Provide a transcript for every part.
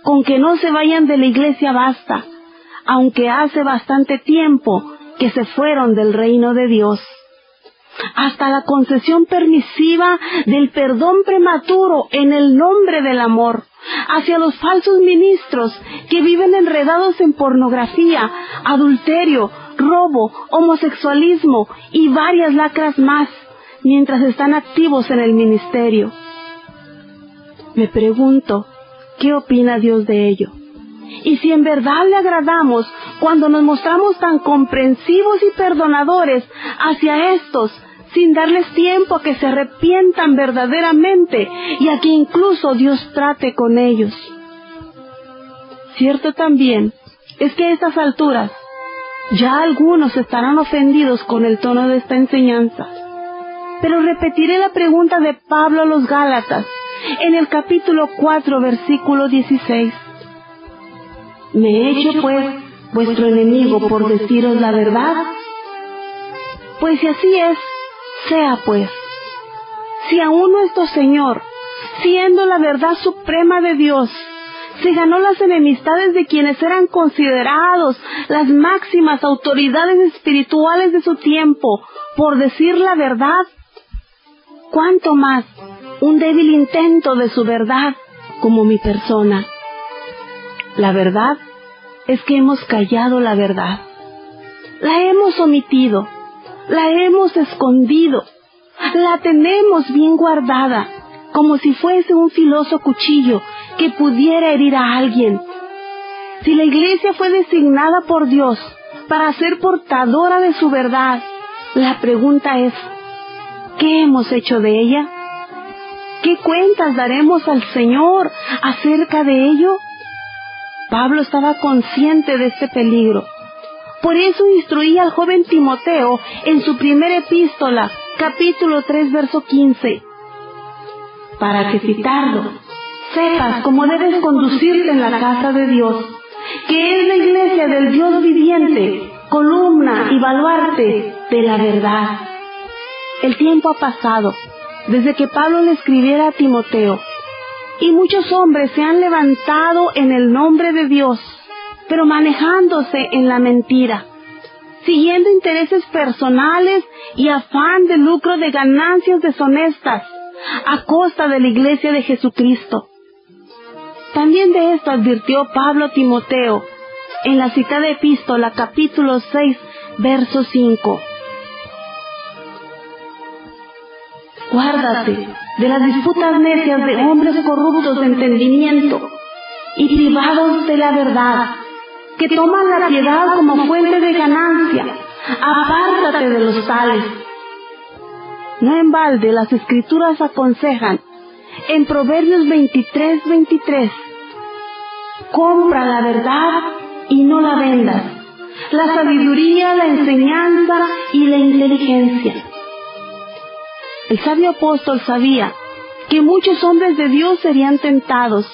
Con que no se vayan de la iglesia basta, aunque hace bastante tiempo que se fueron del reino de Dios. Hasta la concesión permisiva del perdón prematuro en el nombre del amor hacia los falsos ministros que viven enredados en pornografía, adulterio, robo, homosexualismo y varias lacras más, mientras están activos en el ministerio. Me pregunto, ¿qué opina Dios de ello? Y si en verdad le agradamos cuando nos mostramos tan comprensivos y perdonadores hacia estos, sin darles tiempo a que se arrepientan verdaderamente y a que incluso Dios trate con ellos. Cierto también es que a estas alturas ya algunos estarán ofendidos con el tono de esta enseñanza. Pero repetiré la pregunta de Pablo a los Gálatas en el capítulo 4, versículo 16. ¿Me he hecho pues vuestro enemigo por deciros la verdad? Pues si así es, sea pues. Si aún nuestro Señor, siendo la verdad suprema de Dios, se ganó las enemistades de quienes eran considerados las máximas autoridades espirituales de su tiempo por decir la verdad, ¿cuánto más un débil intento de su verdad como mi persona? La verdad es que hemos callado la verdad, la hemos omitido, la hemos escondido, la tenemos bien guardada, como si fuese un filoso cuchillo que pudiera herir a alguien. Si la iglesia fue designada por Dios para ser portadora de su verdad, la pregunta es, ¿qué hemos hecho de ella? ¿Qué cuentas daremos al Señor acerca de ello? Pablo estaba consciente de este peligro. Por eso instruía al joven Timoteo en su primera epístola, capítulo 3, verso 15. Para que citarlo, sepas cómo debes conducirte en la casa de Dios, que es la iglesia del Dios viviente, columna y baluarte de la verdad. El tiempo ha pasado desde que Pablo le escribiera a Timoteo, y muchos hombres se han levantado en el nombre de Dios, pero manejándose en la mentira, siguiendo intereses personales y afán de lucro de ganancias deshonestas a costa de la iglesia de Jesucristo. También de esto advirtió Pablo a Timoteo en la citada epístola, capítulo 6, verso 5. Guárdate de las disputas necias de hombres corruptos de entendimiento y privados de la verdad, que toman la piedad como fuente de ganancia. Apártate de los tales. No en balde las Escrituras aconsejan en Proverbios 23:23, compra la verdad y no la vendas, la sabiduría, la enseñanza y la inteligencia. El sabio apóstol sabía que muchos hombres de Dios serían tentados,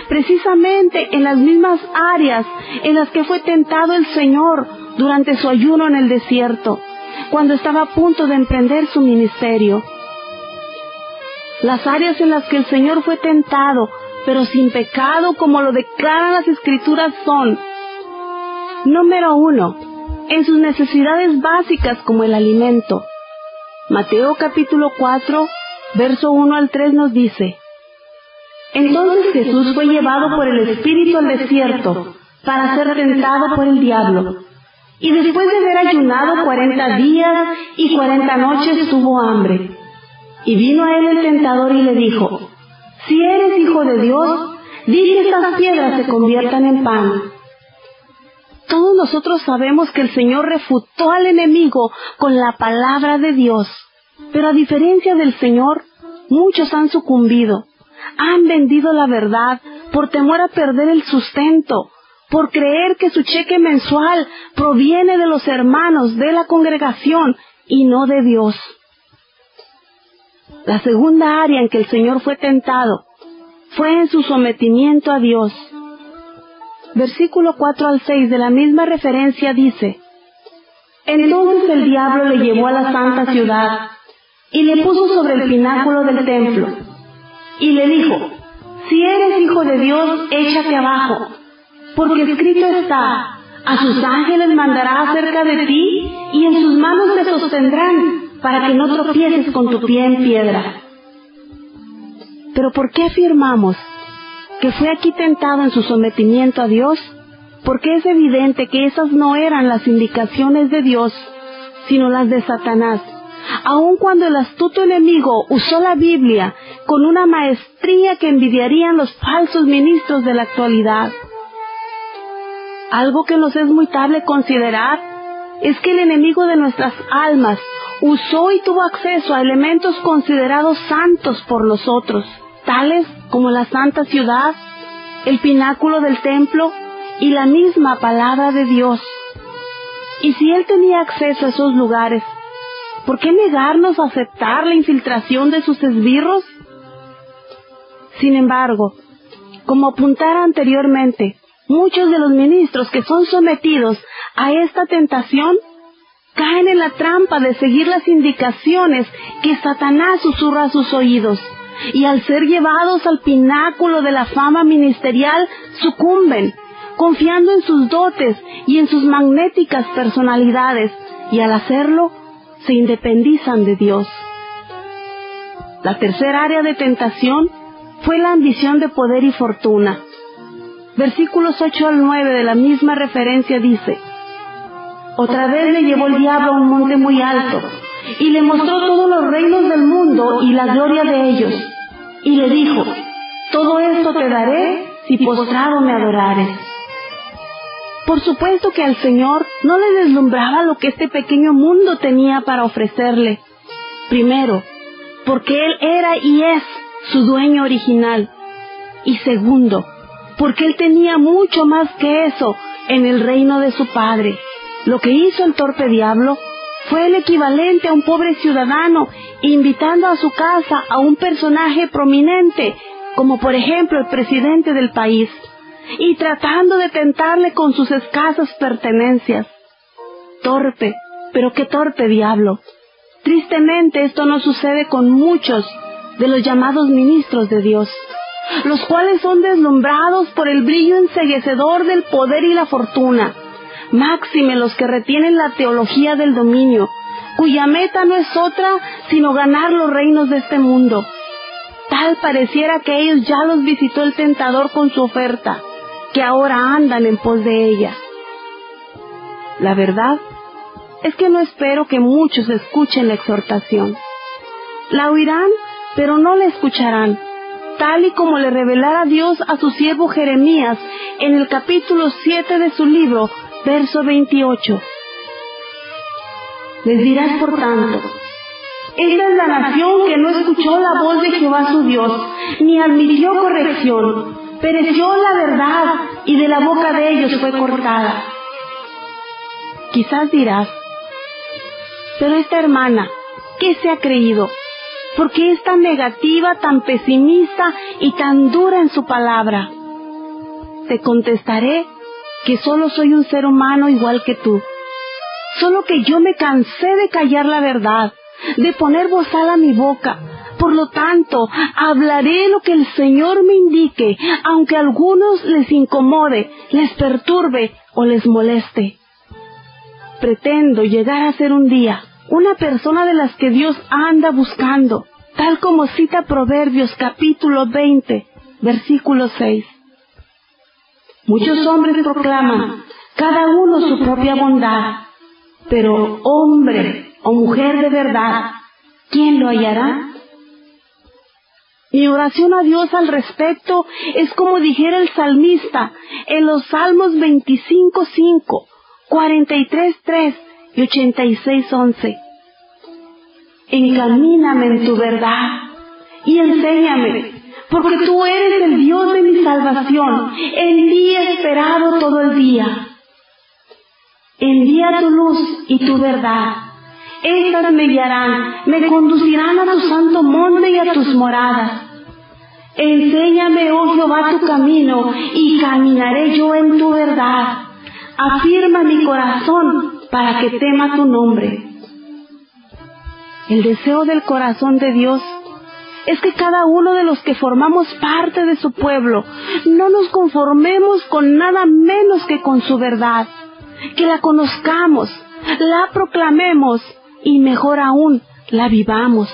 precisamente en las mismas áreas en las que fue tentado el Señor durante su ayuno en el desierto, cuando estaba a punto de emprender su ministerio. Las áreas en las que el Señor fue tentado, pero sin pecado, como lo declaran las Escrituras, son: número 1, en sus necesidades básicas como el alimento. Mateo capítulo 4, verso 1 al 3 nos dice: entonces Jesús fue llevado por el Espíritu al desierto para ser tentado por el diablo. Y después de haber ayunado 40 días y 40 noches tuvo hambre. Y vino a él el tentador y le dijo: si eres hijo de Dios, di que estas piedras se conviertan en pan. Todos nosotros sabemos que el Señor refutó al enemigo con la palabra de Dios. Pero a diferencia del Señor, muchos han sucumbido. Han vendido la verdad por temor a perder el sustento, por creer que su cheque mensual proviene de los hermanos de la congregación y no de Dios. La segunda área en que el Señor fue tentado fue en su sometimiento a Dios. Versículo 4 al 6 de la misma referencia dice: entonces el diablo le llevó a la santa ciudad y le puso sobre el pináculo del templo y le dijo: si eres hijo de Dios, échate abajo, porque escrito está, a sus ángeles mandará acerca de ti, y en sus manos te sostendrán, para que no tropieces con tu pie en piedra. Pero ¿por qué afirmamos que fue aquí tentado en su sometimiento a Dios? Porque es evidente que esas no eran las indicaciones de Dios, sino las de Satanás, aun cuando el astuto enemigo usó la Biblia con una maestría que envidiarían los falsos ministros de la actualidad. Algo que nos es muy table considerar es que el enemigo de nuestras almas usó y tuvo acceso a elementos considerados santos por nosotros, tales como la santa ciudad, el pináculo del templo y la misma palabra de Dios. Y si él tenía acceso a esos lugares, ¿por qué negarnos a aceptar la infiltración de sus esbirros? Sin embargo, como apuntara anteriormente, muchos de los ministros que son sometidos a esta tentación caen en la trampa de seguir las indicaciones que Satanás susurra a sus oídos, y al ser llevados al pináculo de la fama ministerial sucumben, confiando en sus dotes y en sus magnéticas personalidades, y al hacerlo se independizan de Dios. La tercera área de tentación fue la ambición de poder y fortuna. Versículos 8 al 9 de la misma referencia dice: otra vez le llevó el diablo a un monte muy alto, y le mostró todos los reinos del mundo y la gloria de ellos, y le dijo: todo esto te daré si postrado me adorares. Por supuesto que al Señor no le deslumbraba lo que este pequeño mundo tenía para ofrecerle. Primero, porque Él era y es su dueño original. Y segundo, porque Él tenía mucho más que eso en el reino de su Padre. Lo que hizo el torpe diablo fue el equivalente a un pobre ciudadano invitando a su casa a un personaje prominente, como por ejemplo el presidente del país, y tratando de tentarle con sus escasas pertenencias. Torpe, pero qué torpe diablo. Tristemente esto no sucede con muchos de los llamados ministros de Dios, los cuales son deslumbrados por el brillo enceguecedor del poder y la fortuna. Máxime los que retienen la teología del dominio, cuya meta no es otra sino ganar los reinos de este mundo. Tal pareciera que ellos ya los visitó el tentador con su oferta, que ahora andan en pos de ella. La verdad es que no espero que muchos escuchen la exhortación. La oirán, pero no la escucharán, tal y como le revelara Dios a su siervo Jeremías en el capítulo 7 de su libro, verso 28. Les dirás por tanto: esta es la nación que no escuchó la voz de Jehová su Dios, ni admitió corrección. Pereció la verdad, y de la boca de ellos fue cortada. Quizás dirás: pero esta hermana, ¿qué se ha creído? ¿Por qué es tan negativa, tan pesimista y tan dura en su palabra? Te contestaré que solo soy un ser humano igual que tú. Solo que yo me cansé de callar la verdad, de poner bozal a mi boca. Por lo tanto, hablaré lo que el Señor me indique, aunque a algunos les incomode, les perturbe o les moleste. Pretendo llegar a ser un día una persona de las que Dios anda buscando, tal como cita Proverbios capítulo 20, versículo 6. Muchos hombres proclaman, cada uno su propia bondad, pero hombre o mujer de verdad, ¿quién lo hallará? Mi oración a Dios al respecto es como dijera el salmista en los Salmos 25:5, 43:3 y 86:11. Encamíname en tu verdad y enséñame, porque tú eres el Dios de mi salvación. En ti he esperado todo el día. Envía tu luz y tu verdad. Estas me guiarán, me conducirán a tu santo monte y a tus moradas. Enséñame, oh Jehová, tu camino, y caminaré yo en tu verdad. Afirma mi corazón para que tema tu nombre. El deseo del corazón de Dios es que cada uno de los que formamos parte de su pueblo no nos conformemos con nada menos que con su verdad, que la conozcamos, la proclamemos y mejor aún, la vivamos,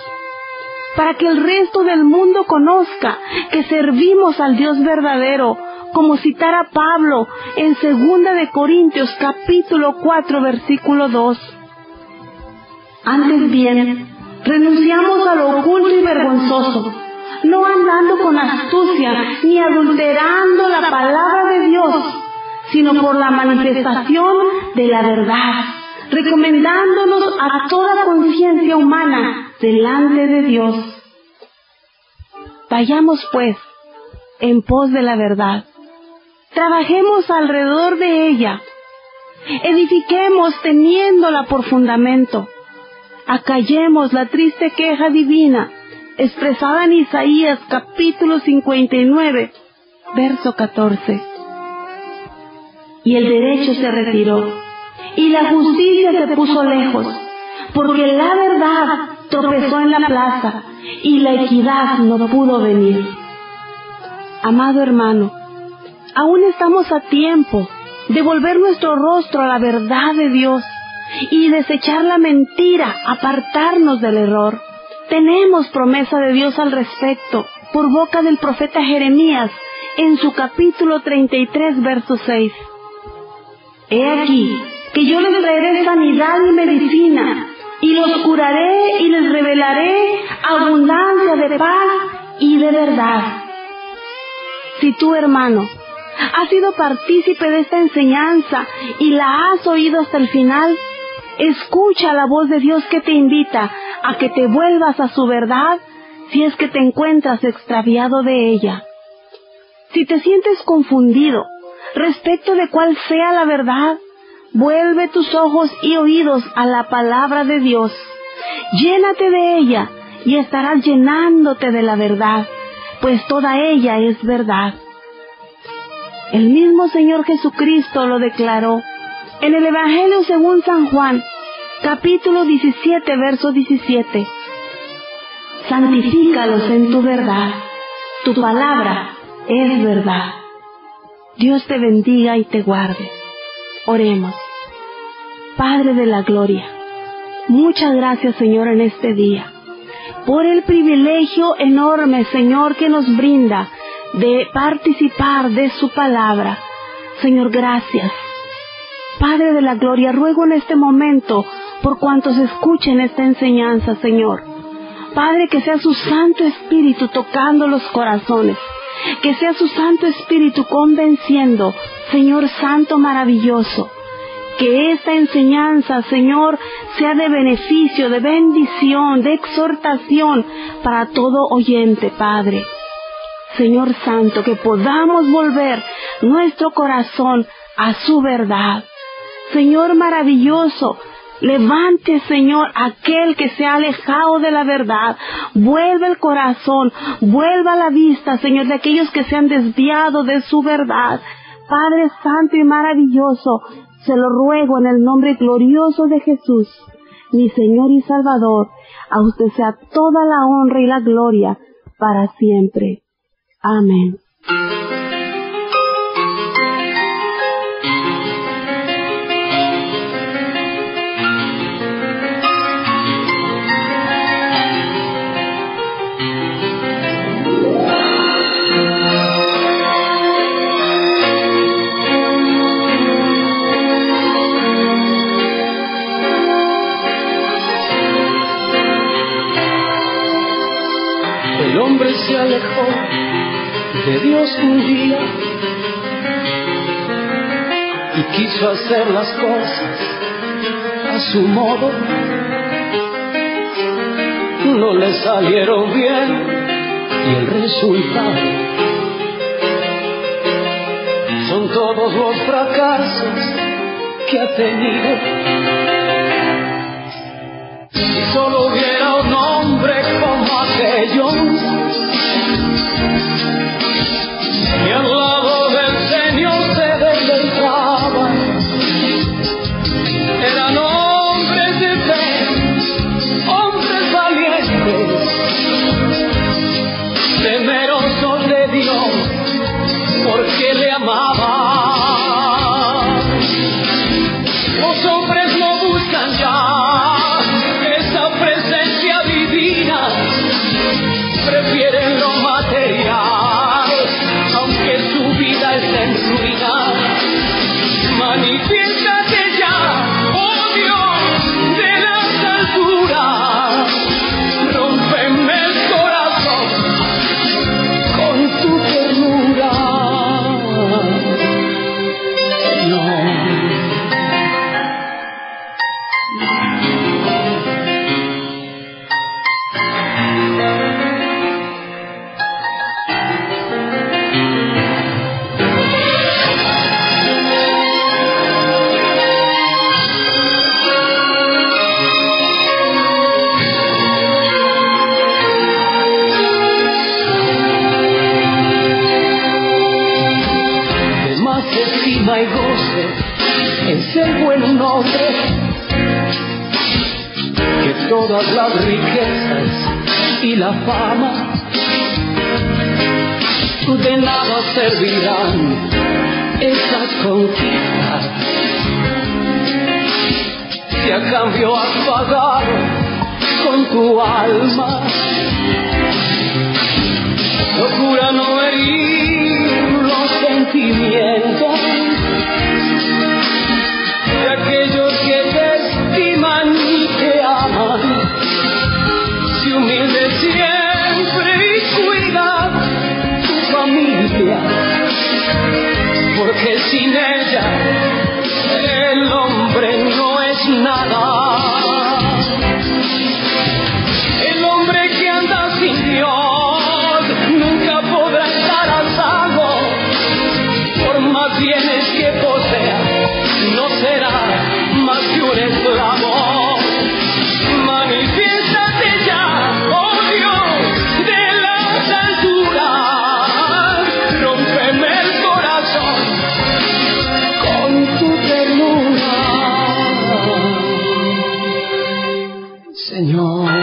para que el resto del mundo conozca que servimos al Dios verdadero, como citara Pablo en 2 de Corintios capítulo 4 versículo 2. Antes bien, renunciamos a lo oculto y vergonzoso, no andando con astucia ni adulterando la palabra de Dios, sino por la manifestación de la verdad, recomendándonos a toda conciencia humana delante de Dios. Vayamos pues en pos de la verdad. Trabajemos alrededor de ella. Edifiquemos teniéndola por fundamento. Acallemos la triste queja divina expresada en Isaías capítulo 59, verso 14. Y el derecho se retiró, y la justicia se puso lejos, porque la verdad tropezó en la plaza, y la equidad no pudo venir. Amado hermano, aún estamos a tiempo de volver nuestro rostro a la verdad de Dios y desechar la mentira, apartarnos del error. Tenemos promesa de Dios al respecto, por boca del profeta Jeremías, en su capítulo 33, verso 6. He aquí, que yo les traeré sanidad y medicina, y los curaré y les revelaré abundancia de paz y de verdad. Si tú, hermano, has sido partícipe de esta enseñanza y la has oído hasta el final, escucha la voz de Dios que te invita a que te vuelvas a su verdad si es que te encuentras extraviado de ella. Si te sientes confundido respecto de cuál sea la verdad, vuelve tus ojos y oídos a la palabra de Dios. Llénate de ella y estarás llenándote de la verdad, pues toda ella es verdad. El mismo Señor Jesucristo lo declaró en el Evangelio según San Juan, capítulo 17, verso 17. Santifícalos en tu verdad, tu palabra es verdad. Dios te bendiga y te guarde. Oremos. Padre de la gloria, muchas gracias, Señor, en este día, por el privilegio enorme, Señor, que nos brinda de participar de su palabra. Señor, gracias. Padre de la gloria, ruego en este momento por cuantos escuchen esta enseñanza, Señor. Padre, que sea su Santo Espíritu tocando los corazones, que sea su Santo Espíritu convenciendo, Señor Santo maravilloso, que esta enseñanza, Señor, sea de beneficio, de bendición, de exhortación para todo oyente, Padre. Señor Santo, que podamos volver nuestro corazón a su verdad. Señor maravilloso, levante, Señor, aquel que se ha alejado de la verdad. Vuelve el corazón, vuelva la vista, Señor, de aquellos que se han desviado de su verdad. Padre Santo y maravilloso, se lo ruego en el nombre glorioso de Jesús, mi Señor y Salvador. A usted sea toda la honra y la gloria para siempre. Amén. El hombre se alejó de Dios un día y quiso hacer las cosas a su modo. No le salieron bien y el resultado son todos los fracasos que ha tenido. Si solo hubiera un hombre como aquellos que al lado del Señor se deleitaban, eran hombres de fe, hombres valientes, calma y goce es el buen nombre, que todas las riquezas y la fama de nada servirán esas conquistas, si a cambio has pagado con tu alma. Procura no herir los sentimientos de aquellos que te estiman y te aman. Sé humilde siempre y cuida tu familia, porque sin ella el hombre no es nada. El hombre que anda sin Dios nunca podrá estar a salvo, por más bienes que posea, no será más que un esclavo. Manifiéstate ya, oh Dios de las alturas, rómpeme el corazón con tu ternura, Señor.